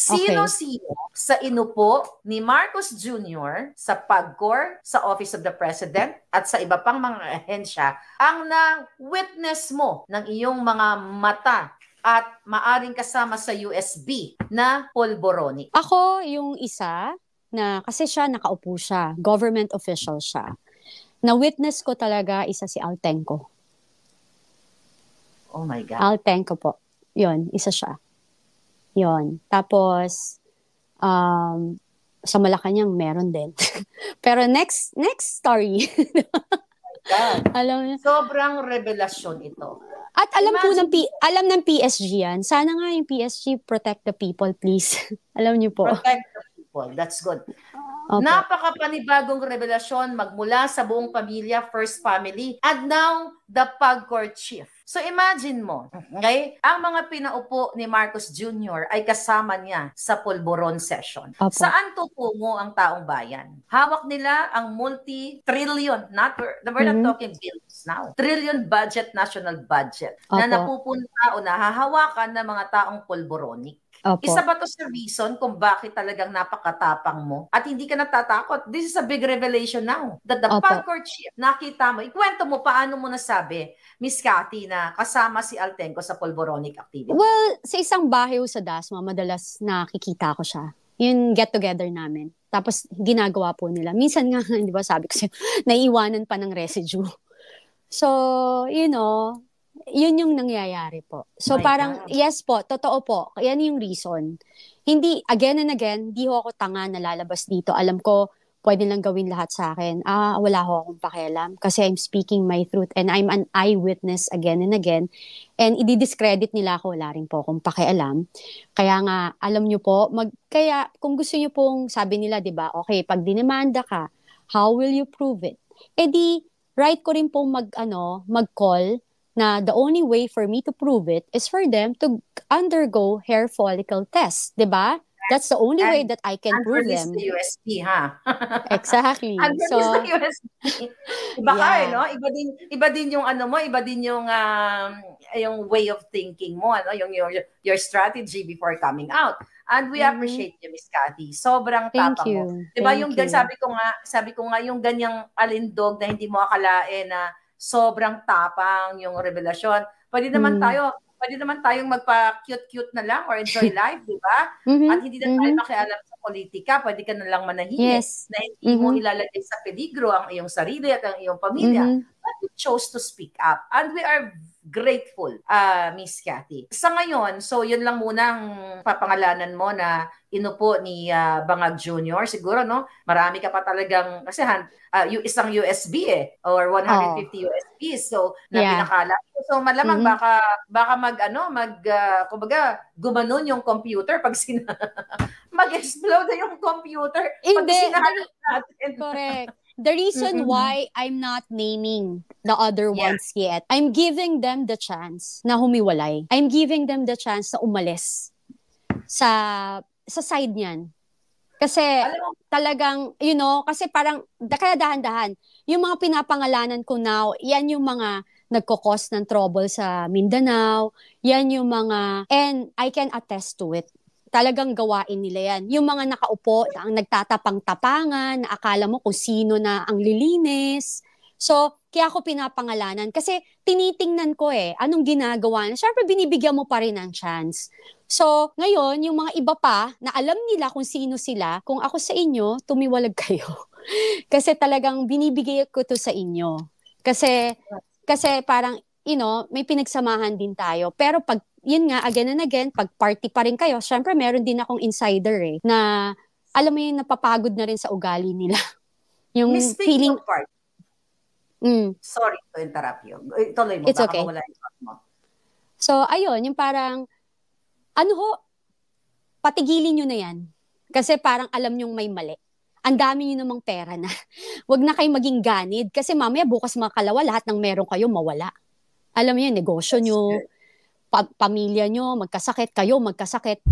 Okay. Sino-sino sa inupo ni Marcos Jr. sa PAGCOR, sa Office of the President, at sa iba pang mga ahensya ang na-witness mo ng iyong mga mata at maaring kasama sa USB na polboronic? Ako yung isa na, kasi siya nakaupo siya, government official siya. Na-witness ko talaga isa si Altenco. Oh my God. Altenco po. Yun, isa siya. Yun. Tapos, sa Malacanang meron din. Pero next story. God. Alam niyo. Sobrang revelasyon ito. At alam po Imagine, alam ng PSG yan. Sana nga yung PSG protect the people, please. Alam niyo po. protect the people. That's good. Opo. Napakapanibagong revelasyon magmula sa buong pamilya, first family, and now the PAGCOR chief. So imagine mo, okay? Ang mga pinaupo ni Marcos Jr. ay kasama niya sa Polvoron session. Opo. Saan tutungo ang taong bayan? Hawak nila ang multi-trillion, we're not talking billions now, trillion budget, national budget, na Opo. napupunta o nahahawakan ng mga taong polboronic. Opo. Isa ba to sa reason kung bakit talagang napakatapang mo at hindi ka natatakot? This is a big revelation now. That the Opo. PAGCOR chief, nakita mo, ikwento mo paano mo nasabi, Miss Cathy, na kasama si Altenco sa polboronic activity? Well, sa isang bahay sa Dasma, madalas nakikita ko siya. Yung get-together namin. Tapos, ginagawa po nila. Minsan nga, di ba, sabi ko siya, naiiwanan pa ng residue. So, you know, yun yung nangyayari po. So, My parang, God. yes po, totoo po. Yan yung reason. Hindi, again and again, di ho ako tanga na lalabas dito. Alam ko, pwede lang gawin lahat sa akin. Wala ho akong pakialam kasi I'm speaking my truth and I'm an eyewitness again and again. And i-discredit nila ako, wala rin po akong pakialam. Kaya nga, alam nyo po, kaya kung gusto nyo pong, sabi nila, di ba, okay, pag dinemanda ka, how will you prove it? Eh di, right ko rin pong mag-call na the only way for me to prove it is for them to undergo hair follicle test, di ba? That's the only way that I can prove them. And release the USP, ha? Exactly. And release the USP. Iba ka, Yeah. no? Iba din yung ano mo, iba din yung way of thinking mo, ano? Yung your strategy before coming out. And we appreciate you, Miss Cathy. Sobrang Thank tapang you. mo. Diba Thank yung you. sabi ko nga yung ganyang alindog na hindi mo akalain na sobrang tapang yung revelasyon. Pwede naman tayong magpa-cute-cute na lang or enjoy life, di ba? At hindi na tayo makialam sa politika. Pwede ka na lang manahimik na hindi mo ilalagay sa peligro ang iyong sarili at ang iyong pamilya. But you chose to speak up. And we are grateful, Miss Cathy. Sa ngayon, so yun lang muna ang papangalanan mo na inupo ni Bangag Jr. Siguro, no? Marami ka pa talagang, kasi isang USB or 150 USBs. So, na pinakala. So, malamang baka kumbaga, gumanon yung computer pag mag-explode na yung computer pag sinahanap natin. Correct. The reason why I'm not naming the other ones yet, I'm giving them the chance na humiwalay. I'm giving them the chance na umalis sa side niyan. Kasi talagang, you know, kasi parang, kaya dahan-dahan, yung mga pinapangalanan ko now, yan yung mga nagkukos ng trouble sa Mindanao, yan yung mga, and I can attest to it. Talagang gawain nila yan. Yung mga nakaupo, ang nagtatapang-tapangan, na akala mo kung sino na ang lilinis. So, kaya ako pinapangalanan. Kasi tinitingnan ko anong ginagawa na. Siyempre, binibigyan mo pa rin ng chance. So, ngayon, yung mga iba pa, na alam nila kung sino sila, kung ako sa inyo, tumiwalag kayo. Kasi talagang binibigay ko to sa inyo. Kasi parang, you know, may pinagsamahan din tayo. Pero pag yun nga, again and again, pag party pa rin kayo, syempre meron din akong insider na alam mo yung napapagod na rin sa ugali nila. Yung feeling of party. Sorry to interrupt you. Ituloy mo, it's baka okay. mawala yung thought mo. So, ayun, yung parang, patigilin nyo na yan. Kasi parang alam nyong may mali. Ang dami nyo namang pera na. Huwag na kayo maging ganid. Kasi mamaya bukas makalawa, lahat ng meron kayo mawala. Alam mo yun, negosyo nyo, pamilya nyo, magkasakit, kayo magkasakit.